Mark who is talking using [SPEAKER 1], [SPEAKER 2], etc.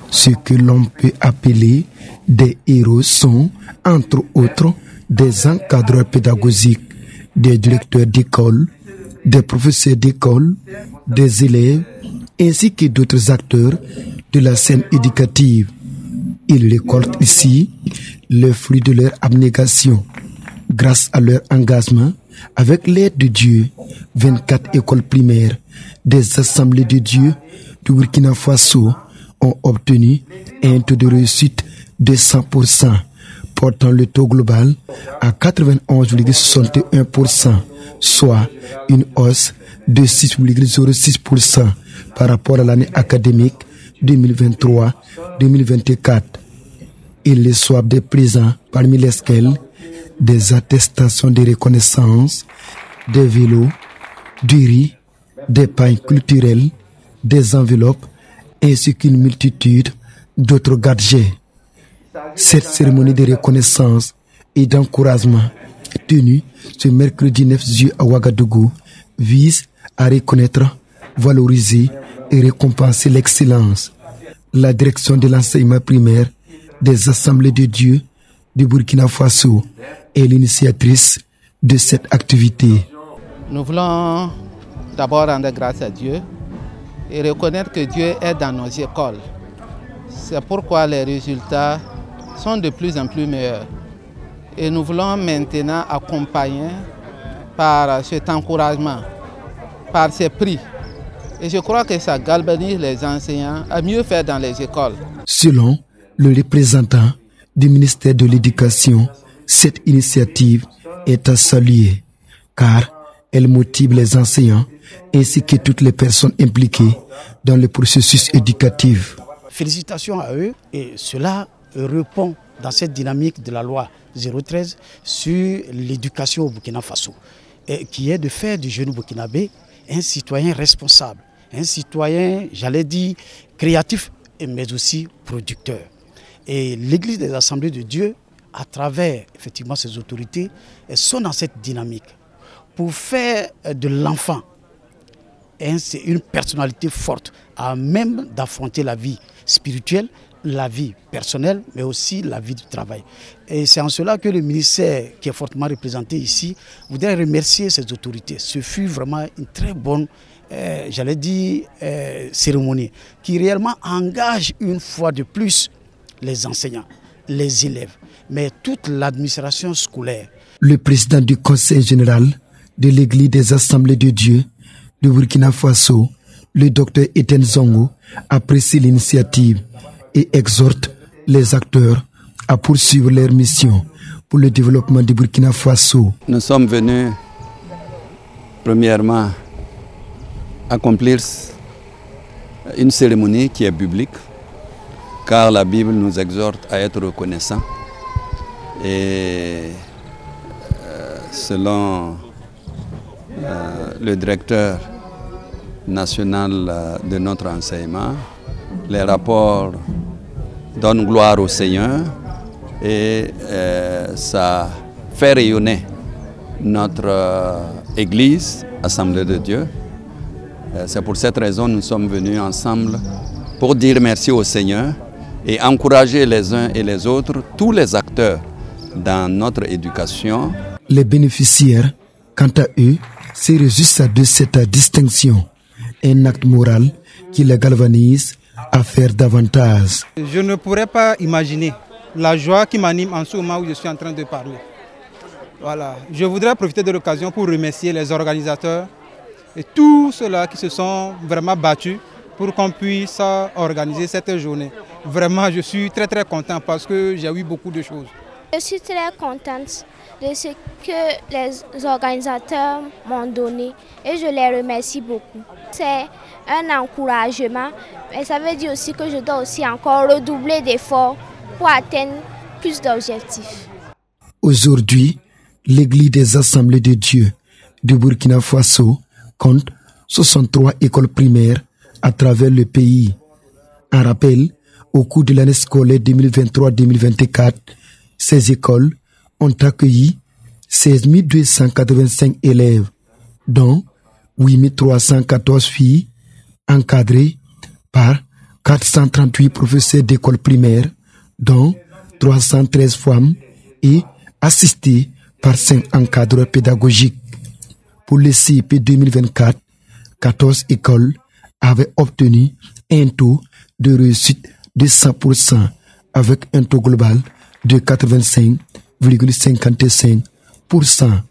[SPEAKER 1] Ce que l'on peut appeler des héros sont, entre autres, des encadreurs pédagogiques, des directeurs d'école, des professeurs d'école, des élèves, ainsi que d'autres acteurs de la scène éducative. Ils récoltent ici le fruit de leur abnégation. Grâce à leur engagement, avec l'aide de Dieu, 24 écoles primaires des assemblées de Dieu du Burkina Faso ont obtenu un taux de réussite de 100%, portant le taux global à 91,61%, soit une hausse de 6,06% par rapport à l'année académique 2023-2024. Ils reçoivent des présents parmi lesquels des attestations de reconnaissance, des vélos, du riz, des pains culturels, des enveloppes, ainsi qu'une multitude d'autres gadgets. Cette cérémonie de reconnaissance et d'encouragement tenue ce mercredi 9 juillet à Ouagadougou vise à reconnaître, valoriser et récompenser l'excellence. La direction de l'enseignement primaire des Assemblées de Dieu du Burkina Faso est l'initiatrice de cette activité.
[SPEAKER 2] Nous voulons d'abord rendre grâce à Dieu et reconnaître que Dieu est dans nos écoles. C'est pourquoi les résultats sont de plus en plus meilleurs. Et nous voulons maintenant accompagner par cet encouragement, par ces prix. Et je crois que ça galvanise les enseignants à mieux faire dans les écoles.
[SPEAKER 1] Selon le représentant du ministère de l'Éducation, cette initiative est à saluer car elle motive les enseignants ainsi que toutes les personnes impliquées dans le processus éducatif.
[SPEAKER 3] Félicitations à eux et cela répond dans cette dynamique de la loi 013 sur l'éducation au Burkina Faso, qui est de faire du jeune burkinabé un citoyen responsable, un citoyen, j'allais dire, créatif, mais aussi producteur. Et l'Église des Assemblées de Dieu, à travers effectivement ses autorités, elles sont dans cette dynamique pour faire de l'enfant une personnalité forte, à même d'affronter la vie spirituelle, la vie personnelle, mais aussi la vie du travail. Et c'est en cela que le ministère, qui est fortement représenté ici, voudrait remercier ses autorités. Ce fut vraiment une très bonne, j'allais dire, cérémonie, qui réellement engage une fois de plus les enseignants, les élèves, mais toute l'administration scolaire.
[SPEAKER 1] Le président du Conseil général de l'Église des Assemblées de Dieu du Burkina Faso, le docteur Etienne Zongo, apprécie l'initiative et exhorte les acteurs à poursuivre leur mission pour le développement du Burkina Faso.
[SPEAKER 4] Nous sommes venus, premièrement, accomplir une cérémonie qui est biblique, car la Bible nous exhorte à être reconnaissants. Et selon le directeur national de notre enseignement, les rapports donnent gloire au Seigneur et ça fait rayonner notre Église, Assemblée de Dieu. C'est pour cette raison que nous sommes venus ensemble pour dire merci au Seigneur et encourager les uns et les autres, tous les acteurs dans notre éducation.
[SPEAKER 1] Les bénéficiaires, quant à eux, se réjouissent de cette distinction, un acte moral qui les galvanise à faire davantage.
[SPEAKER 5] Je ne pourrais pas imaginer la joie qui m'anime en ce moment où je suis en train de parler. Voilà. Je voudrais profiter de l'occasion pour remercier les organisateurs et tous ceux-là qui se sont vraiment battus pour qu'on puisse organiser cette journée. Vraiment, je suis très très content parce que j'ai eu beaucoup de choses.
[SPEAKER 6] Je suis très contente de ce que les organisateurs m'ont donné et je les remercie beaucoup. C'est un encouragement, mais ça veut dire aussi que je dois aussi encore redoubler d'efforts pour atteindre plus d'objectifs.
[SPEAKER 1] Aujourd'hui, l'Église des Assemblées de Dieu du Burkina Faso compte 63 écoles primaires à travers le pays. En rappel, au cours de l'année scolaire 2023-2024, ces écoles ont accueilli 16 285 élèves, dont 8 314 filles, encadrées par 438 professeurs d'école primaire, dont 313 femmes, et assistés par 5 encadreurs pédagogiques. Pour le CIP 2024, 14 écoles avaient obtenu un taux de réussite de 100% avec un taux global de 85,55%.